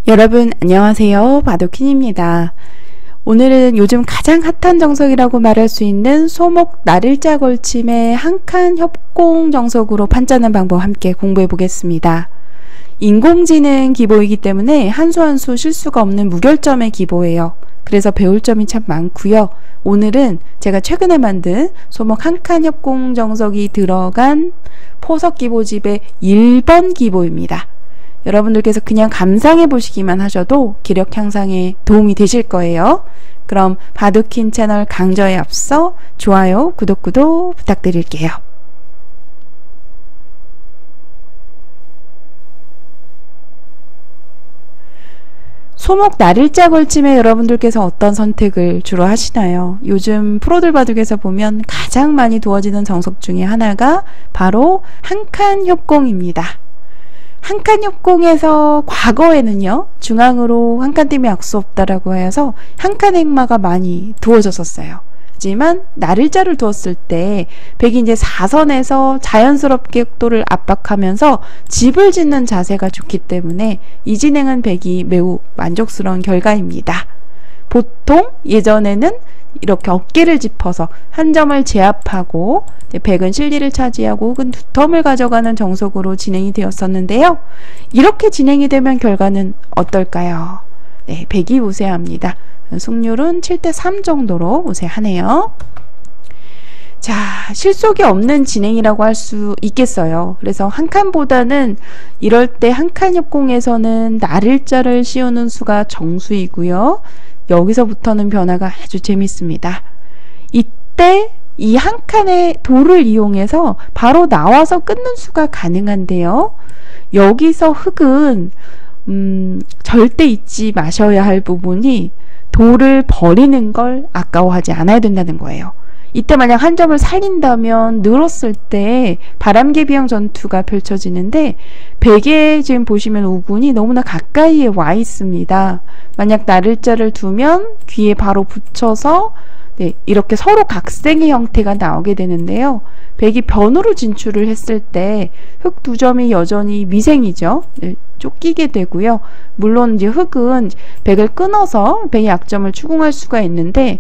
여러분 안녕하세요. 바도킨입니다. 오늘은 요즘 가장 핫한 정석이라고 말할 수 있는 소목 날일자 걸침의 한 칸 협공 정석으로 판짜는 방법 함께 공부해 보겠습니다. 인공지능 기보이기 때문에 한 수 한 수 실수가 없는 무결점의 기보예요. 그래서 배울 점이 참 많고요. 오늘은 제가 최근에 만든 소목 한 칸 협공 정석이 들어간 포석 기보집의 1번 기보입니다. 여러분들께서 그냥 감상해 보시기만 하셔도 기력 향상에 도움이 되실 거예요. 그럼 바도킨 채널 강좌에 앞서 좋아요, 구독 부탁드릴게요. 소목 날일자 걸침에 여러분들께서 어떤 선택을 주로 하시나요? 요즘 프로들 바둑에서 보면 가장 많이 두어지는 정석 중에 하나가 바로 한 칸 협공입니다. 한 칸 협공에서 과거에는요, 중앙으로 한 칸 띄면 약수 없다라고 해서 한 칸 행마가 많이 두어졌었어요. 하지만 날일자를 두었을 때 백이 이제 4선에서 자연스럽게 속도를 압박하면서 집을 짓는 자세가 좋기 때문에 이 진행은 백이 매우 만족스러운 결과입니다. 보통 예전에는 이렇게 어깨를 짚어서 한 점을 제압하고 백은 실리를 차지하고 혹은 두 텀을 가져가는 정석으로 진행이 되었었는데요. 이렇게 진행이 되면 결과는 어떨까요? 네, 백이 우세합니다. 승률은 7대3 정도로 우세하네요. 자, 실속이 없는 진행이라고 할 수 있겠어요. 그래서 한 칸보다는 이럴 때 한 칸 협공에서는 날일자를 씌우는 수가 정수이고요. 여기서부터는 변화가 아주 재밌습니다. 이때 이 한 칸의 돌을 이용해서 바로 나와서 끊는 수가 가능한데요. 여기서 흙은 절대 잊지 마셔야 할 부분이 돌을 버리는 걸 아까워하지 않아야 된다는 거예요. 이때 만약 한 점을 살린다면 늘었을 때 바람개비형 전투가 펼쳐지는데 백에 지금 보시면 우군이 너무나 가까이에 와 있습니다. 만약 날일자를 두면 귀에 바로 붙여서 이렇게 서로 각생의 형태가 나오게 되는데요. 백이 변으로 진출을 했을 때 흙 두 점이 여전히 미생이죠. 쫓기게 되고요. 물론 이제 흙은 백을 끊어서 백의 약점을 추궁할 수가 있는데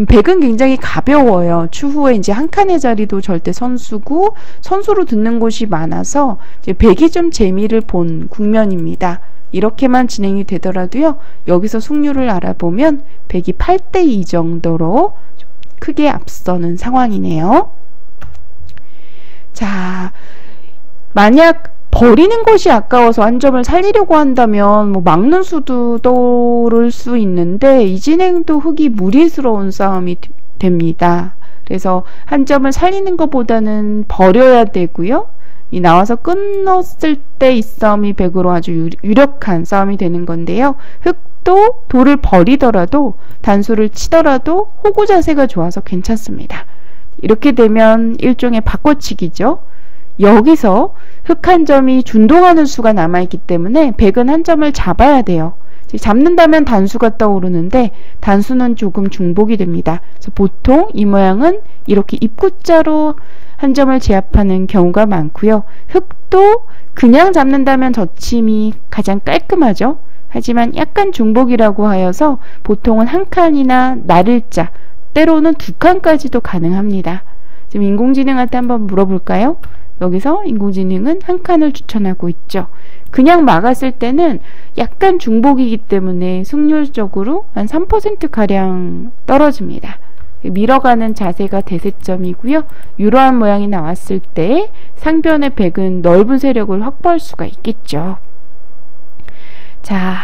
백은 굉장히 가벼워요. 추후에 이제 한 칸의 자리도 절대 선수고 선수로 듣는 곳이 많아서 이제 백이 좀 재미를 본 국면입니다. 이렇게만 진행이 되더라도요. 여기서 승률을 알아보면 백이 8대2 정도로 크게 앞서는 상황이네요. 자, 만약 버리는 것이 아까워서 한 점을 살리려고 한다면 뭐 막는 수도 떠오를 수 있는데 이 진행도 흙이 무리스러운 싸움이 됩니다. 그래서 한 점을 살리는 것보다는 버려야 되고요. 이 나와서 끊었을 때 이 싸움이 백으로 아주 유력한 싸움이 되는 건데요. 흙도 돌을 버리더라도 단수를 치더라도 호구 자세가 좋아서 괜찮습니다. 이렇게 되면 일종의 바꿔치기죠. 여기서 흙 한 점이 준동하는 수가 남아있기 때문에 백은 한 점을 잡아야 돼요. 잡는다면 단수가 떠오르는데 단수는 조금 중복이 됩니다. 그래서 보통 이 모양은 이렇게 입구자로 한 점을 제압하는 경우가 많고요. 흙도 그냥 잡는다면 젖힘이 가장 깔끔하죠. 하지만 약간 중복이라고 하여서 보통은 한 칸이나 날일자, 때로는 두 칸까지도 가능합니다. 지금 인공지능한테 한번 물어볼까요? 여기서 인공지능은 한 칸을 추천하고 있죠. 그냥 막았을 때는 약간 중복이기 때문에 승률적으로 한 3%가량 떨어집니다. 밀어가는 자세가 대세점이고요. 이러한 모양이 나왔을 때 상변의 백은 넓은 세력을 확보할 수가 있겠죠. 자,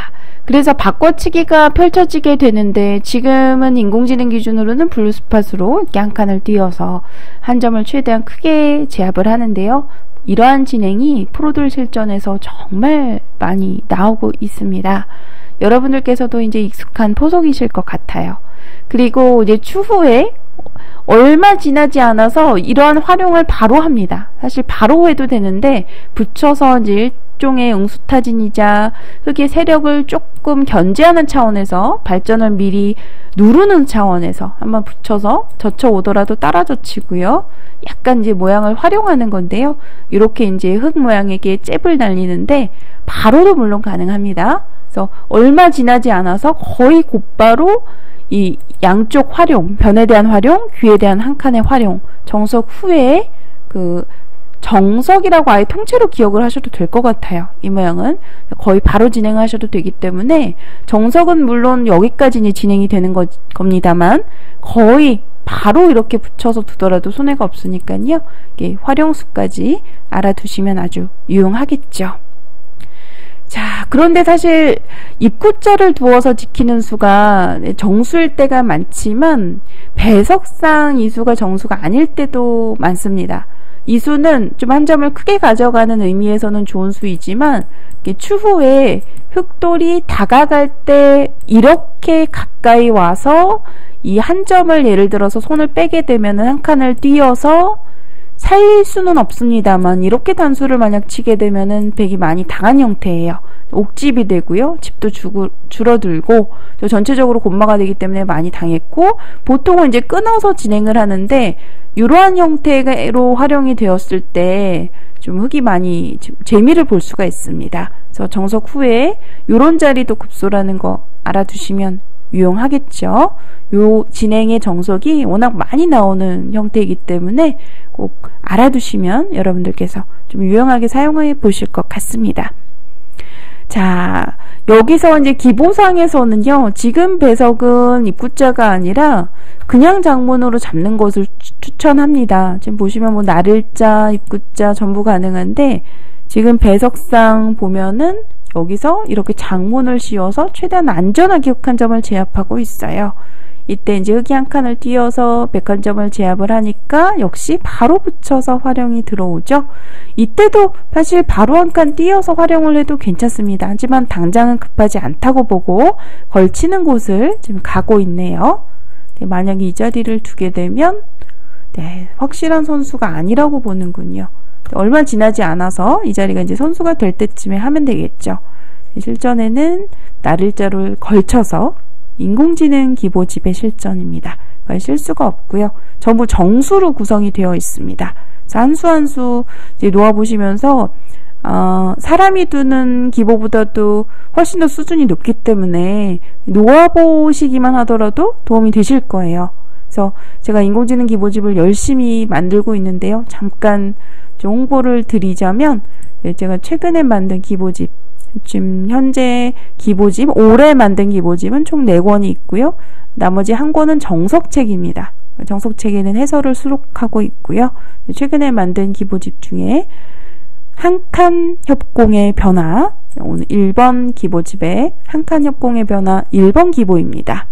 그래서 바꿔치기가 펼쳐지게 되는데 지금은 인공지능 기준으로는 블루스팟으로 이렇게 한 칸을 띄어서 한 점을 최대한 크게 제압을 하는데요. 이러한 진행이 프로들 실전에서 정말 많이 나오고 있습니다. 여러분들께서도 이제 익숙한 포석이실 것 같아요. 그리고 이제 추후에 얼마 지나지 않아서 이러한 활용을 바로 합니다. 사실 바로 해도 되는데 붙여서 이제 일종의 응수타진이자 흙의 세력을 조금 견제하는 차원에서 발전을 미리 누르는 차원에서 한번 붙여서 젖혀오더라도 따라 젖히고요. 약간 이제 모양을 활용하는 건데요. 이렇게 이제 흙 모양에게 잽을 날리는데 바로도 물론 가능합니다. 그래서 얼마 지나지 않아서 거의 곧바로 이 양쪽 활용, 변에 대한 활용, 귀에 대한 한 칸의 활용, 정석 후에 그 정석이라고 아예 통째로 기억을 하셔도 될 것 같아요. 이 모양은 거의 바로 진행하셔도 되기 때문에 정석은 물론 여기까지 진행이 되는 겁니다만 거의 바로 이렇게 붙여서 두더라도 손해가 없으니까요. 이게 활용수까지 알아두시면 아주 유용하겠죠. 자, 그런데 사실 입구자를 두어서 지키는 수가 정수일 때가 많지만 배석상 이 수가 정수가 아닐 때도 많습니다. 이 수는 좀 한 점을 크게 가져가는 의미에서는 좋은 수이지만 추후에 흑돌이 다가갈 때 이렇게 가까이 와서 이 한 점을 예를 들어서 손을 빼게 되면 한 칸을 띄어서 살릴 수는 없습니다만 이렇게 단수를 만약 치게 되면은 백이 많이 당한 형태예요. 옥집이 되고요. 집도 줄어들고 전체적으로 곤마가 되기 때문에 많이 당했고 보통은 이제 끊어서 진행을 하는데 이러한 형태로 활용이 되었을 때 좀 흑이 많이 재미를 볼 수가 있습니다. 그래서 정석 후에 이런 자리도 급소라는 거 알아두시면 유용하겠죠. 요 진행의 정석이 워낙 많이 나오는 형태이기 때문에 꼭 알아두시면 여러분들께서 좀 유용하게 사용해 보실 것 같습니다. 자, 여기서 이제 기보상에서는요, 지금 배석은 입구자가 아니라 그냥 장문으로 잡는 것을 추천합니다. 지금 보시면 뭐 나를자, 입구자 전부 가능한데 지금 배석상 보면은 여기서 이렇게 장문을 씌워서 최대한 안전하게 흑 한 점을 제압하고 있어요. 이때 이제 흑이 한 칸을 띄어서 백 한 점을 제압을 하니까 역시 바로 붙여서 활용이 들어오죠. 이때도 사실 바로 한 칸 띄어서 활용을 해도 괜찮습니다. 하지만 당장은 급하지 않다고 보고 걸치는 곳을 지금 가고 있네요. 네, 만약에 이 자리를 두게 되면 확실한 선수가 아니라고 보는군요. 얼마 지나지 않아서 이 자리가 이제 선수가 될 때쯤에 하면 되겠죠. 실전에는 나를자를 걸쳐서 인공지능 기보집의 실전입니다. 실수가 없고요. 전부 정수로 구성이 되어 있습니다. 그래서 한 수 한 수 놓아보시면서 사람이 두는 기보보다도 훨씬 더 수준이 높기 때문에 놓아보시기만 하더라도 도움이 되실 거예요. 그래서 제가 인공지능 기보집을 열심히 만들고 있는데요. 잠깐 좀 홍보를 드리자면 제가 최근에 만든 기보집, 지금 현재 기보집, 올해 만든 기보집은 총 4권이 있고요. 나머지 한 권은 정석책입니다. 정석책에는 해설을 수록하고 있고요. 최근에 만든 기보집 중에 한 칸 협공의 변화, 오늘 1번 기보집의 한 칸 협공의 변화 1번 기보입니다.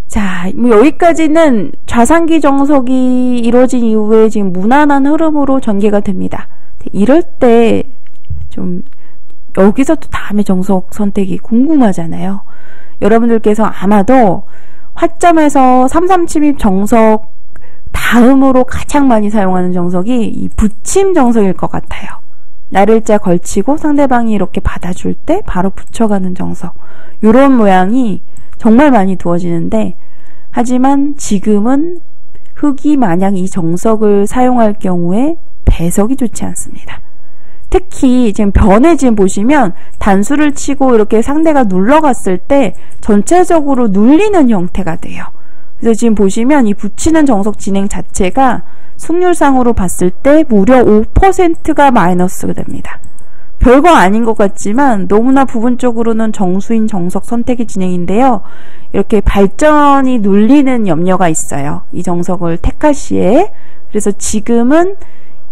자, 뭐 여기까지는 좌상기 정석이 이루어진 이후에 지금 무난한 흐름으로 전개가 됩니다. 이럴 때 좀 여기서 또 다음에 정석 선택이 궁금하잖아요. 여러분들께서 아마도 화점에서 3-3침입 정석 다음으로 가장 많이 사용하는 정석이 이 붙임 정석일 것 같아요. 나를자 걸치고 상대방이 이렇게 받아줄 때 바로 붙여가는 정석. 이런 모양이 정말 많이 두어지는데 하지만 지금은 흑이 만약 이 정석을 사용할 경우에 배석이 좋지 않습니다. 특히 지금 변에 지금 보시면 단수를 치고 이렇게 상대가 눌러갔을 때 전체적으로 눌리는 형태가 돼요. 그래서 지금 보시면 이 붙이는 정석 진행 자체가 승률상으로 봤을 때 무려 5%가 마이너스가 됩니다. 별거 아닌 것 같지만 너무나 부분적으로는 정수인 정석 선택의 진행인데요. 이렇게 발전이 눌리는 염려가 있어요. 이 정석을 택할 시에. 그래서 지금은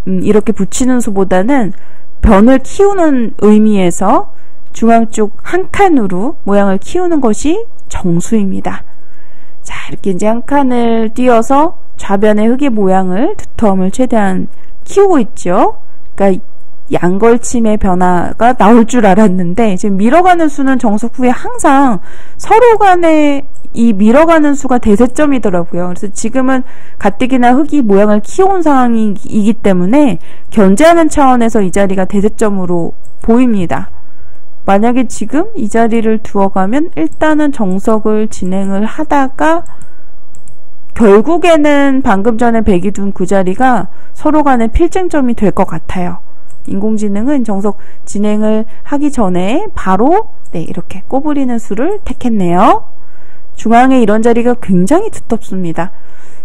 이렇게 붙이는 수보다는 변을 키우는 의미에서 중앙 쪽 한 칸으로 모양을 키우는 것이 정수입니다. 자, 이렇게 이제 한 칸을 띄어서 좌변의 흑의 모양을 두터움을 최대한 키우고 있죠. 그러니까 양걸침의 변화가 나올 줄 알았는데 지금 밀어가는 수는 정석 후에 항상 서로 간에 이 밀어가는 수가 대세점이더라고요. 그래서 지금은 가뜩이나 흑이 모양을 키워온 상황이기 때문에 견제하는 차원에서 이 자리가 대세점으로 보입니다. 만약에 지금 이 자리를 두어가면 일단은 정석을 진행을 하다가 결국에는 방금 전에 백이 둔 그 자리가 서로 간의 필쟁점이 될 것 같아요. 인공지능은 정석 진행을 하기 전에 바로 이렇게 꼬부리는 수를 택했네요. 중앙에 이런 자리가 굉장히 두텁습니다.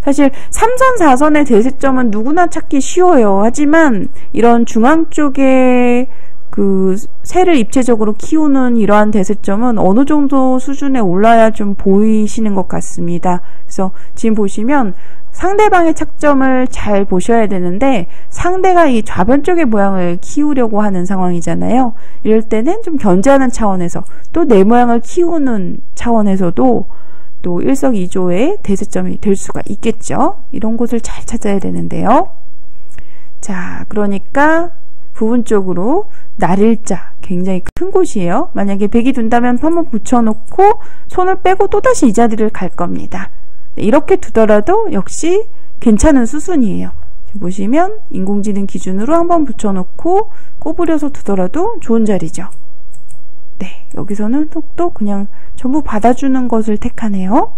사실 3선, 4선의 대세점은 누구나 찾기 쉬워요. 하지만 이런 중앙 쪽에 그 새를 입체적으로 키우는 이러한 대세점은 어느 정도 수준에 올라야 좀 보이시는 것 같습니다. 그래서 지금 보시면 상대방의 착점을 잘 보셔야 되는데 상대가 이 좌변 쪽의 모양을 키우려고 하는 상황이잖아요. 이럴 때는 좀 견제하는 차원에서 또 내 모양을 키우는 차원에서도 또 일석이조의 대세점이 될 수가 있겠죠. 이런 곳을 잘 찾아야 되는데요. 자, 그러니까 부분적으로 날일자 굉장히 큰 곳이에요. 만약에 백이 둔다면 한번 붙여놓고 손을 빼고 또다시 이 자리를 갈 겁니다. 이렇게 두더라도 역시 괜찮은 수순이에요. 보시면 인공지능 기준으로 한번 붙여놓고 꼬부려서 두더라도 좋은 자리죠. 네, 여기서는 속도 그냥 전부 받아주는 것을 택하네요.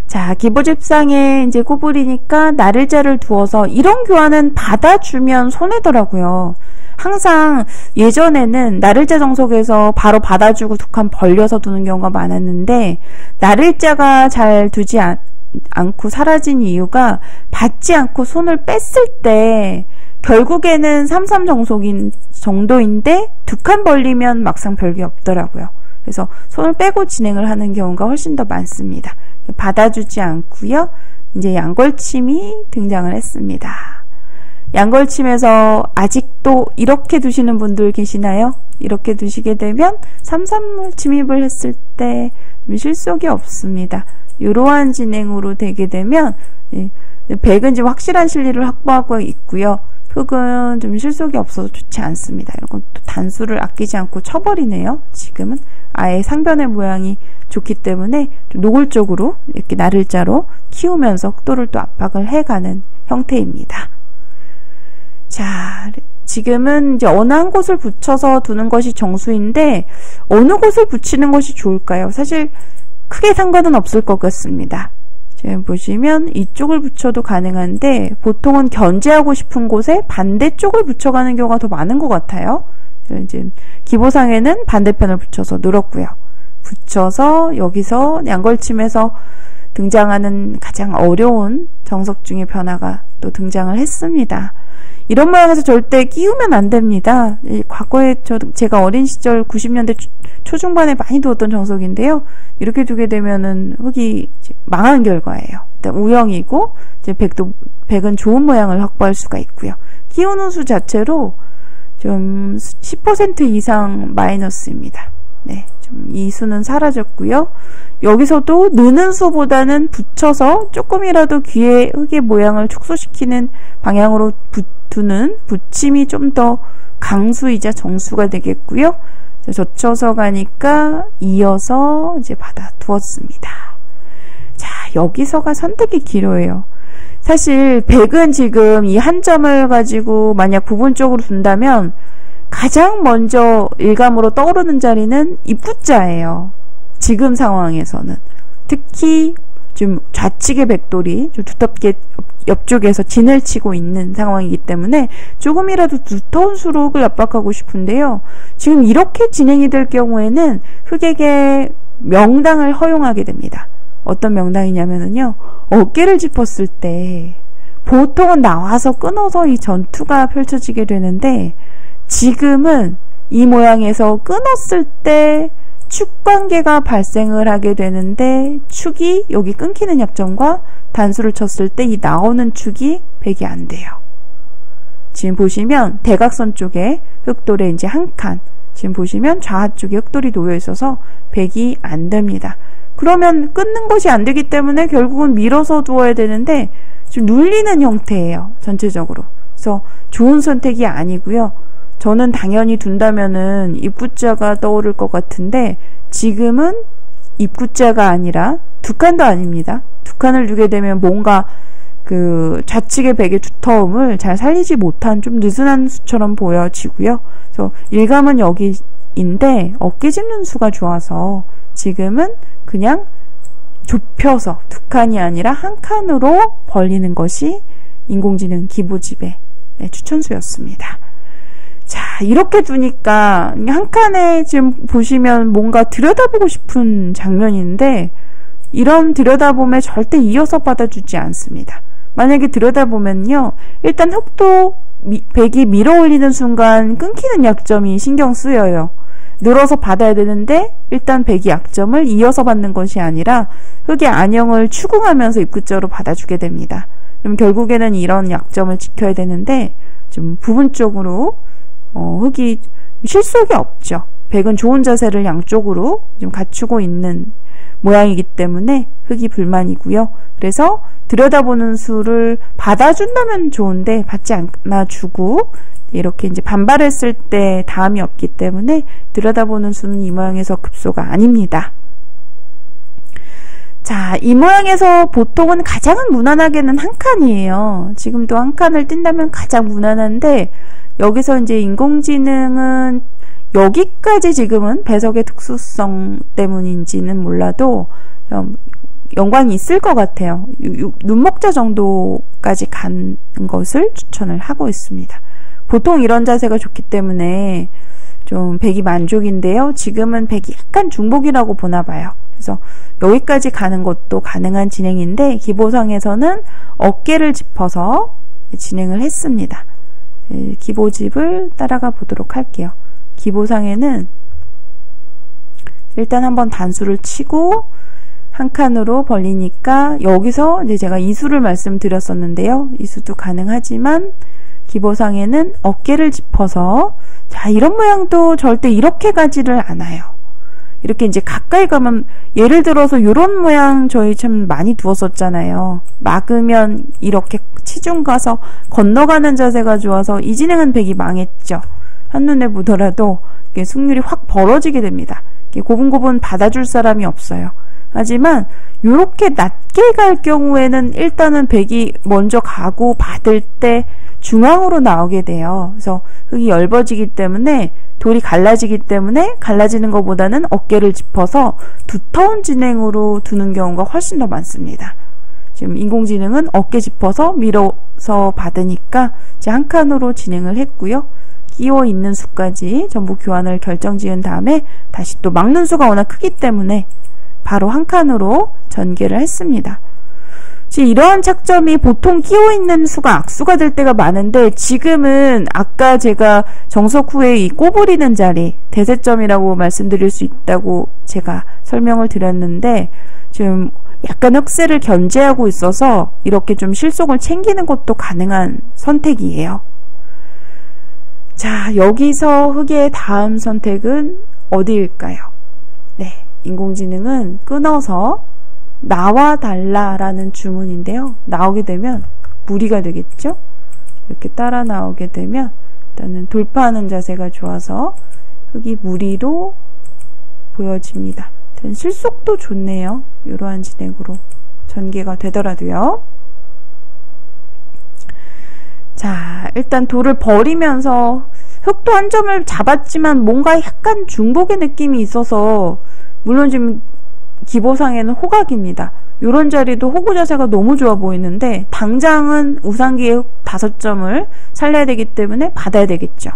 자, 기보집상에 이제 꼬부리니까 날일자를 두어서 이런 교환은 받아주면 손해더라고요. 항상 예전에는 날일자 정석에서 바로 받아주고 두 칸 벌려서 두는 경우가 많았는데 날일자가 잘 두지 않고 사라진 이유가 받지 않고 손을 뺐을 때 결국에는 3-3 정석인 정도인데 두 칸 벌리면 막상 별게 없더라고요. 그래서 손을 빼고 진행을 하는 경우가 훨씬 더 많습니다. 받아주지 않고요. 이제 양걸침이 등장을 했습니다. 양걸침에서 아직도 이렇게 두시는 분들 계시나요? 이렇게 두시게 되면 3-3을 침입을 했을 때 실속이 없습니다. 이러한 진행으로 되게 되면 백은 지금 확실한 실리를 확보하고 있고요. 흑은 좀 실속이 없어서 좋지 않습니다. 이런 건 또 단수를 아끼지 않고 쳐버리네요. 지금은 아예 상변의 모양이 좋기 때문에 좀 노골적으로 이렇게 날일자로 키우면서 속도를 또 압박을 해가는 형태입니다. 자, 지금은 이제 어느 한 곳을 붙여서 두는 것이 정수인데 어느 곳을 붙이는 것이 좋을까요? 사실 크게 상관은 없을 것 같습니다. 지금 보시면 이쪽을 붙여도 가능한데 보통은 견제하고 싶은 곳에 반대쪽을 붙여가는 경우가 더 많은 것 같아요. 이제 기보상에는 반대편을 붙여서 늘었고요. 붙여서 여기서 양걸침에서 등장하는 가장 어려운 정석 중의 변화가 또 등장을 했습니다. 이런 모양에서 절대 끼우면 안 됩니다. 과거에 제가 어린 시절 90년대 초중반에 많이 두었던 정석인데요. 이렇게 두게 되면은 흑이 망한 결과예요. 일단 우영이고 이제 백은 좋은 모양을 확보할 수가 있고요. 끼우는 수 자체로 좀 10% 이상 마이너스입니다. 네, 좀 이 수는 사라졌고요. 여기서도 느는 수보다는 붙여서 조금이라도 귀에 흑의 모양을 축소시키는 방향으로 두는 붙임이 좀 더 강수이자 정수가 되겠고요. 젖혀서 가니까 이어서 이제 받아 두었습니다. 자, 여기서가 선택이 길어요. 사실 백은 지금 이 한 점을 가지고 만약 부분적으로 둔다면 가장 먼저 일감으로 떠오르는 자리는 입구자예요. 지금 상황에서는. 특히 좀 좌측의 백돌이 좀 두텁게 옆쪽에서 진을 치고 있는 상황이기 때문에 조금이라도 두터운 수로 흑을 압박하고 싶은데요. 지금 이렇게 진행이 될 경우에는 흑에게 명당을 허용하게 됩니다. 어떤 명당이냐면요. 어깨를 짚었을 때 보통은 나와서 끊어서 이 전투가 펼쳐지게 되는데 지금은 이 모양에서 끊었을 때 축관계가 발생을 하게 되는데 축이 여기 끊기는 약점과 단수를 쳤을 때 이 나오는 축이 백이 안 돼요. 지금 보시면 대각선 쪽에 흑돌에 이제 한 칸, 지금 보시면 좌측에 흑돌이 놓여 있어서 백이 안 됩니다. 그러면 끊는 것이 안 되기 때문에 결국은 밀어서 두어야 되는데 좀 눌리는 형태예요. 전체적으로. 그래서 좋은 선택이 아니고요. 저는 당연히 둔다면은 입구자가 떠오를 것 같은데 지금은 입구자가 아니라 두 칸도 아닙니다. 두 칸을 두게 되면 뭔가 그 좌측의 백의 두터움을 잘 살리지 못한 좀 느슨한 수처럼 보여지고요. 그래서 일감은 여기인데 어깨 짚는 수가 좋아서 지금은 그냥 좁혀서 두 칸이 아니라 한 칸으로 벌리는 것이 인공지능 기보집의 네, 추천수였습니다. 자, 이렇게 두니까 한 칸에 지금 보시면 뭔가 들여다보고 싶은 장면인데 이런 들여다봄에 절대 이어서 받아주지 않습니다. 만약에 들여다보면요, 일단 흙도 백이 밀어 올리는 순간 끊기는 약점이 신경 쓰여요. 늘어서 받아야 되는데 일단 백이 약점을 이어서 받는 것이 아니라 흙의 안형을 추궁하면서 입구자로 받아주게 됩니다. 그럼 결국에는 이런 약점을 지켜야 되는데 좀 부분적으로 흙이 실속이 없죠. 백은 좋은 자세를 양쪽으로 좀 갖추고 있는 모양이기 때문에 흙이 불만이고요. 그래서 들여다보는 수를 받아준다면 좋은데 받지 않아주고 이렇게 이제 반발했을 때 다음이 없기 때문에 들여다보는 수는 이 모양에서 급소가 아닙니다. 자, 이 모양에서 보통은 가장 무난하게는 한 칸이에요. 지금도 한 칸을 띈다면 가장 무난한데 여기서 이제 인공지능은 여기까지 지금은 배석의 특수성 때문인지는 몰라도 좀 연관이 있을 것 같아요. 눈목자 정도까지 간 것을 추천을 하고 있습니다. 보통 이런 자세가 좋기 때문에 좀 백이 만족인데요. 지금은 백이 약간 중복이라고 보나 봐요. 그래서 여기까지 가는 것도 가능한 진행인데 기보상에서는 어깨를 짚어서 진행을 했습니다. 기보집을 따라가 보도록 할게요. 기보상에는 일단 한번 단수를 치고 한 칸으로 벌리니까 여기서 이제 제가 이수를 말씀드렸었는데요. 이수도 가능하지만 기보상에는 어깨를 짚어서, 자, 이런 모양도 절대 이렇게 가지를 않아요. 이렇게 이제 가까이 가면, 예를 들어서 이런 모양 저희 참 많이 두었었잖아요. 막으면 이렇게 치중 가서 건너가는 자세가 좋아서 이 진행은 백이 망했죠. 한눈에 보더라도 승률이 확 벌어지게 됩니다. 고분고분 받아줄 사람이 없어요. 하지만 이렇게 낮게 갈 경우에는 일단은 백이 먼저 가고 받을 때 중앙으로 나오게 돼요. 그래서 흙이 얇아지기 때문에 돌이 갈라지기 때문에 갈라지는 것보다는 어깨를 짚어서 두터운 진행으로 두는 경우가 훨씬 더 많습니다. 지금 인공지능은 어깨 짚어서 밀어서 받으니까 이제 한 칸으로 진행을 했고요. 끼워 있는 수까지 전부 교환을 결정지은 다음에 다시 또 막는 수가 워낙 크기 때문에 바로 한 칸으로 전개를 했습니다. 이러한 착점이 보통 끼워 있는 수가 악수가 될 때가 많은데 지금은 아까 제가 정석 후에 이 꼬부리는 자리 대세점이라고 말씀드릴 수 있다고 제가 설명을 드렸는데 지금 약간 흑세를 견제하고 있어서 이렇게 좀 실속을 챙기는 것도 가능한 선택이에요. 자, 여기서 흙의 다음 선택은 어디일까요? 네, 인공지능은 끊어서 나와 달라라는 주문인데요. 나오게 되면 무리가 되겠죠? 이렇게 따라 나오게 되면 일단은 돌파하는 자세가 좋아서 흙이 무리로 보여집니다. 실속도 좋네요. 이러한 진행으로 전개가 되더라도요. 자, 일단 돌을 버리면서 흙도 한 점을 잡았지만 뭔가 약간 중복의 느낌이 있어서 물론 지금 기보상에는 호각입니다. 이런 자리도 호구 자세가 너무 좋아 보이는데 당장은 우상기의 5점을 살려야 되기 때문에 받아야 되겠죠.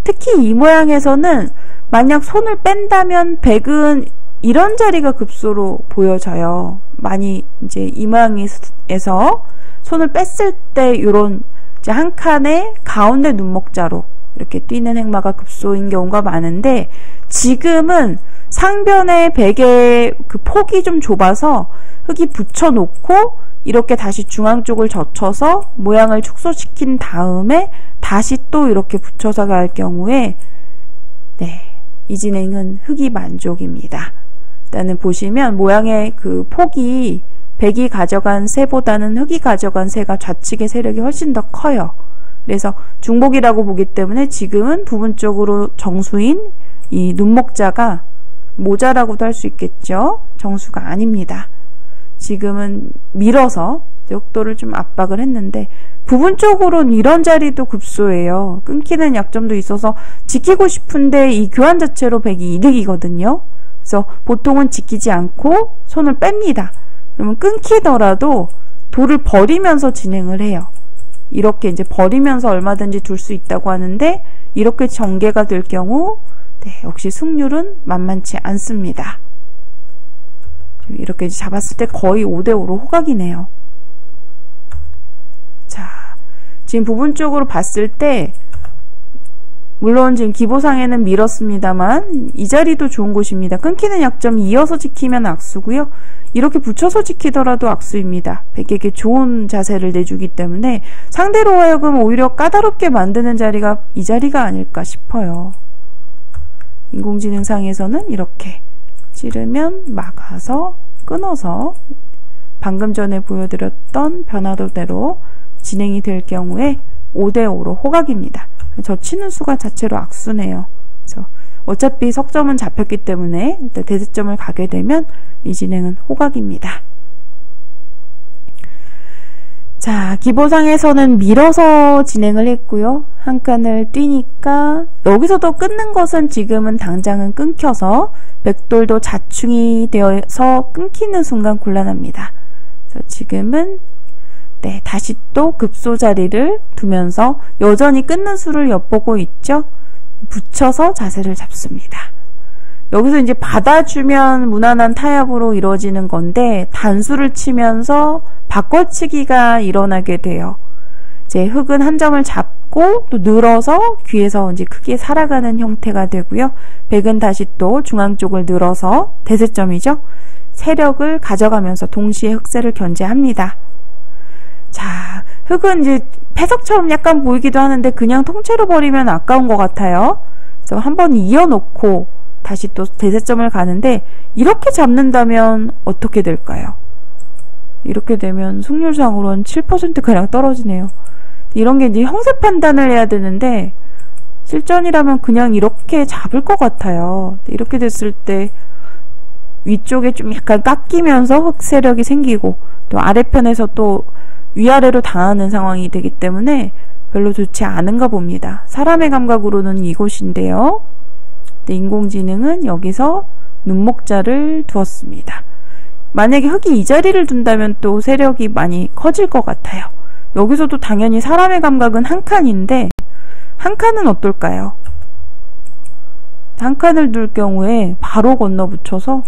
특히 이 모양에서는 만약 손을 뺀다면 백은 이런 자리가 급소로 보여져요. 많이 이제 이 모양에서 손을 뺐을 때 이런 이제 한 칸의 가운데 눈목자로 이렇게 뛰는 행마가 급소인 경우가 많은데 지금은 상변의 백의 그 폭이 좀 좁아서 흙이 붙여놓고 이렇게 다시 중앙 쪽을 젖혀서 모양을 축소시킨 다음에 다시 또 이렇게 붙여서 갈 경우에 네, 이 진행은 흙이 만족입니다. 일단은 보시면 모양의 그 폭이 백이 가져간 새보다는 흙이 가져간 새가 좌측의 세력이 훨씬 더 커요. 그래서 중복이라고 보기 때문에 지금은 부분적으로 정수인 이 눈목자가 모자라고도 할 수 있겠죠. 정수가 아닙니다. 지금은 밀어서 역도를 좀 압박을 했는데 부분적으로는 이런 자리도 급소예요. 끊기는 약점도 있어서 지키고 싶은데 이 교환 자체로 백이 이득이거든요. 그래서 보통은 지키지 않고 손을 뺍니다. 그러면 끊기더라도 돌을 버리면서 진행을 해요. 이렇게 이제 버리면서 얼마든지 둘 수 있다고 하는데, 이렇게 전개가 될 경우 역시 승률은 만만치 않습니다. 이렇게 잡았을 때 거의 5대5로 호각이네요. 자, 지금 부분적으로 봤을 때 물론 지금 기보상에는 밀었습니다만 이 자리도 좋은 곳입니다. 끊기는 약점 이어서 지키면 악수고요. 이렇게 붙여서 지키더라도 악수입니다. 백에게 좋은 자세를 내주기 때문에 상대로 하여금 오히려 까다롭게 만드는 자리가 이 자리가 아닐까 싶어요. 인공지능상에서는 이렇게 찌르면 막아서 끊어서 방금 전에 보여드렸던 변화도대로 진행이 될 경우에 5대5로 호각입니다. 저 치는 수가 자체로 악수네요. 그래서 어차피 석점은 잡혔기 때문에 일단 대세점을 가게 되면 이 진행은 호각입니다. 자, 기보상에서는 밀어서 진행을 했고요. 한 칸을 뛰니까 여기서도 끊는 것은 지금은 당장은 끊겨서 백돌도 자충이 되어서 끊기는 순간 곤란합니다. 그래서 지금은 다시 또 급소 자리를 두면서 여전히 끊는 수를 엿보고 있죠. 붙여서 자세를 잡습니다. 여기서 이제 받아주면 무난한 타협으로 이루어지는 건데 단수를 치면서 바꿔치기가 일어나게 돼요. 이제 흑은 한 점을 잡고 또 늘어서 귀에서 이제 크게 살아가는 형태가 되고요. 백은 다시 또 중앙 쪽을 늘어서 대세점이죠. 세력을 가져가면서 동시에 흑세를 견제합니다. 자, 흑은 이제 패석처럼 약간 보이기도 하는데 그냥 통째로 버리면 아까운 것 같아요. 그래서 한번 이어놓고 다시 또 대세점을 가는데 이렇게 잡는다면 어떻게 될까요? 이렇게 되면 승률상으로는 7%가량 떨어지네요. 이런 게 이제 형세 판단을 해야 되는데 실전이라면 그냥 이렇게 잡을 것 같아요. 이렇게 됐을 때 위쪽에 좀 약간 깎이면서 흑세력이 생기고 또 아래편에서 또 위아래로 당하는 상황이 되기 때문에 별로 좋지 않은가 봅니다. 사람의 감각으로는 이곳인데요. 인공지능은 여기서 눈목자를 두었습니다. 만약에 흑이 이 자리를 둔다면 또 세력이 많이 커질 것 같아요. 여기서도 당연히 사람의 감각은 한 칸인데 한 칸은 어떨까요? 한 칸을 둘 경우에 바로 건너 붙여서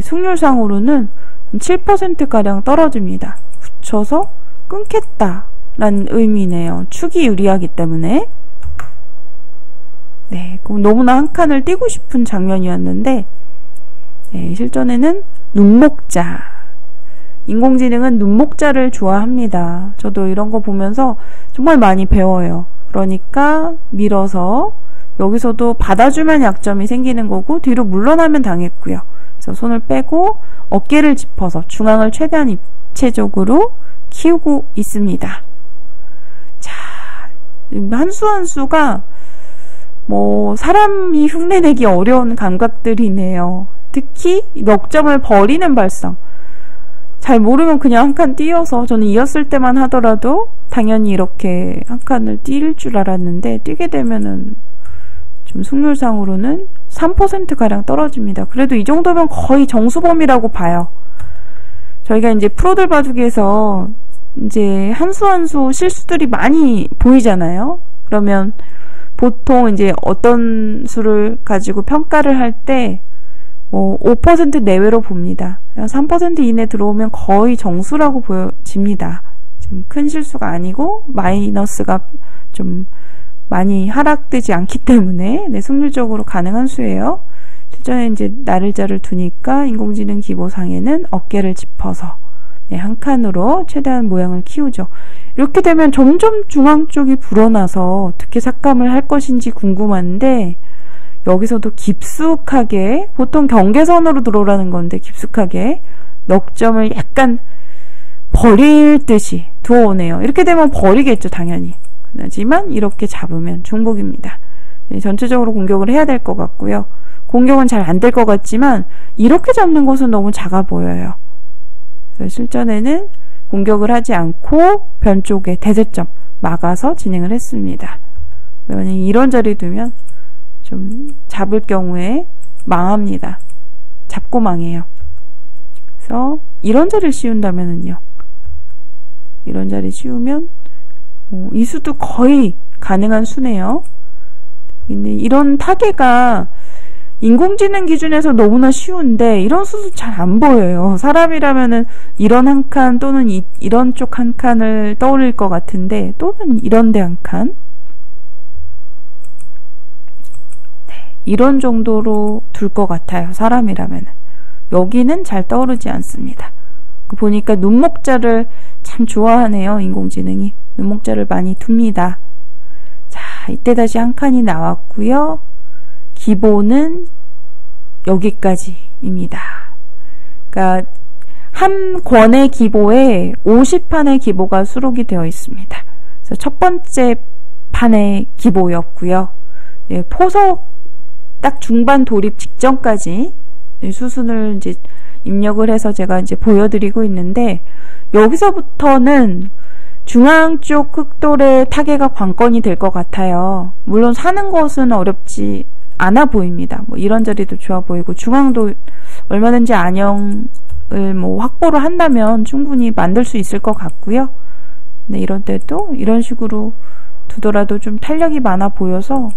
승률상으로는 7%가량 떨어집니다. 붙여서 끊겠다라는 의미네요. 축이 유리하기 때문에. 그럼 너무나 한 칸을 띄고 싶은 장면이었는데 실전에는 눈목자. 인공지능은 눈목자를 좋아합니다. 저도 이런 거 보면서 정말 많이 배워요. 그러니까 밀어서 여기서도 받아주면 약점이 생기는 거고 뒤로 물러나면 당했고요. 그래서 손을 빼고 어깨를 짚어서 중앙을 최대한 입체적으로 키우고 있습니다. 자, 한 수 한 수가 사람이 흉내내기 어려운 감각들이네요. 특히 넉 점을 버리는 발성. 잘 모르면 그냥 한 칸 띄어서 저는 이었을 때만 하더라도 당연히 이렇게 한 칸을 띄일 줄 알았는데 뛰게 되면은 좀 승률상으로는 3%가량 떨어집니다. 그래도 이 정도면 거의 정수범이라고 봐요. 저희가 이제 프로들 바둑에서 이제 한 수 한 수 실수들이 많이 보이잖아요. 그러면 보통 이제 어떤 수를 가지고 평가를 할 때 5% 내외로 봅니다. 3% 이내 들어오면 거의 정수라고 보여집니다. 지금 큰 실수가 아니고 마이너스가 좀 많이 하락되지 않기 때문에 승률적으로 가능한 수예요. 실전에 이제 나를자를 두니까 인공지능 기보상에는 어깨를 짚어서 한 칸으로 최대한 모양을 키우죠. 이렇게 되면 점점 중앙 쪽이 불어나서 어떻게 삭감을 할 것인지 궁금한데 여기서도 깊숙하게 보통 경계선으로 들어오라는 건데 깊숙하게 넉 점을 약간 버릴 듯이 두어오네요. 이렇게 되면 버리겠죠, 당연히. 하지만 이렇게 잡으면 중복입니다. 전체적으로 공격을 해야 될 것 같고요. 공격은 잘 안 될 것 같지만 이렇게 잡는 것은 너무 작아 보여요. 그래서 실전에는 공격을 하지 않고 변 쪽에 대세점 막아서 진행을 했습니다. 왜냐면 이런 자리 두면 좀 잡을 경우에 망합니다. 잡고 망해요. 그래서 이런 자리를 씌운다면은요. 이런 자리 씌우면 이 수도 거의 가능한 수네요. 근데 이런 타개가 인공지능 기준에서 너무나 쉬운데 이런 수도 잘 안 보여요. 사람이라면은 이런 한 칸 또는 이런 쪽 한 칸을 떠올릴 것 같은데, 또는 이런 데 한 칸, 네, 이런 정도로 둘 것 같아요. 사람이라면은. 여기는 잘 떠오르지 않습니다. 보니까 눈목자를 참 좋아하네요. 인공지능이 눈목자를 많이 둡니다. 자, 이때 다시 한 칸이 나왔고요. 기보는 여기까지입니다. 그러니까 한 권의 기보에 50판의 기보가 수록이 되어 있습니다. 그래서 첫 번째 판의 기보였고요. 예, 포석 딱 중반 돌입 직전까지 수순을 이제 입력을 해서 제가 이제 보여드리고 있는데, 여기서부터는 중앙 쪽 흑돌의 타개가 관건이 될 것 같아요. 물론 사는 것은 어렵지 않아 보입니다. 뭐 이런저리도 좋아 보이고, 중앙도 얼마든지 안형을 뭐 확보를 한다면 충분히 만들 수 있을 것 같고요. 네, 이런 때도 이런 식으로 두더라도 좀 탄력이 많아 보여서,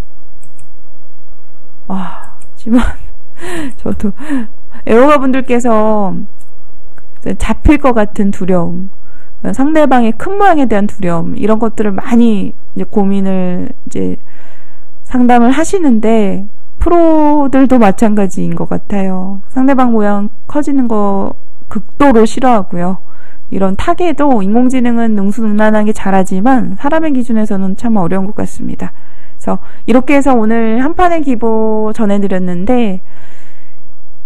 하지만 저도 애호가 분들께서 잡힐 것 같은 두려움, 상대방의 큰 모양에 대한 두려움, 이런 것들을 많이 이제 고민을 이제 상담을 하시는데, 프로들도 마찬가지인 것 같아요. 상대방 모양 커지는 거 극도로 싫어하고요. 이런 타개도 인공지능은 능수능란하게 잘하지만 사람의 기준에서는 참 어려운 것 같습니다. 그래서 이렇게 해서 오늘 한 판의 기보 전해드렸는데,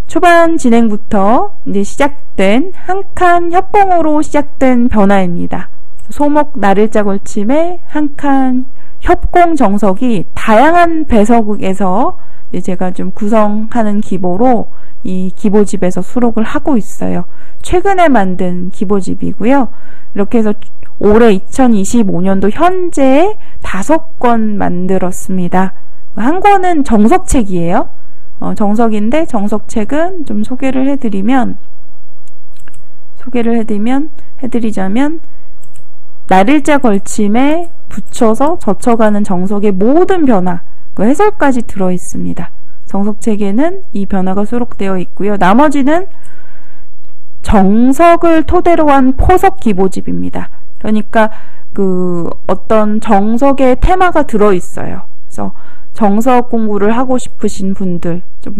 초반 진행부터 이제 시작된 한 칸 협공으로 시작된 변화입니다. 소목 날일자 걸침의 한 칸 협공 정석이 다양한 배서극에서 제가 좀 구성하는 기보로 이 기보집에서 수록을 하고 있어요. 최근에 만든 기보집이고요. 이렇게 해서 올해 2025년도 현재 5권 만들었습니다. 한 권은 정석책이에요. 정석인데, 정석책은 좀 소개를 해드리자면 날일자 걸침에 붙여서 젖혀가는 정석의 모든 변화, 그 해설까지 들어있습니다. 정석책에는 이 변화가 수록되어 있고요. 나머지는 정석을 토대로 한 포석 기보집입니다. 그러니까 그 어떤 정석의 테마가 들어있어요. 그래서 정석 공부를 하고 싶으신 분들, 좀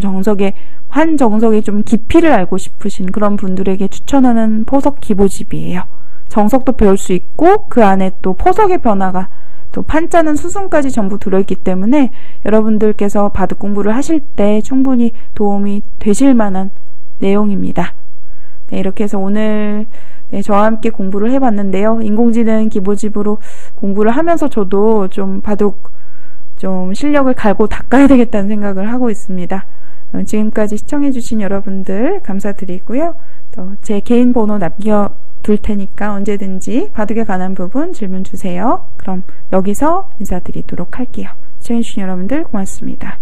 한 정석의 좀 깊이를 알고 싶으신 그런 분들에게 추천하는 포석 기보집이에요. 정석도 배울 수 있고, 그 안에 또 포석의 변화가, 또 판자는 수순까지 전부 들어있기 때문에 여러분들께서 바둑 공부를 하실 때 충분히 도움이 되실 만한 내용입니다. 네, 이렇게 해서 오늘 저와 함께 공부를 해봤는데요. 인공지능 기보집으로 공부를 하면서 저도 좀 바둑 좀 실력을 갈고 닦아야 되겠다는 생각을 하고 있습니다. 지금까지 시청해주신 여러분들 감사드리고요. 또 제 개인 번호 남겨둘 테니까 언제든지 바둑에 관한 부분 질문 주세요. 그럼 여기서 인사드리도록 할게요. 시청해주신 여러분들 고맙습니다.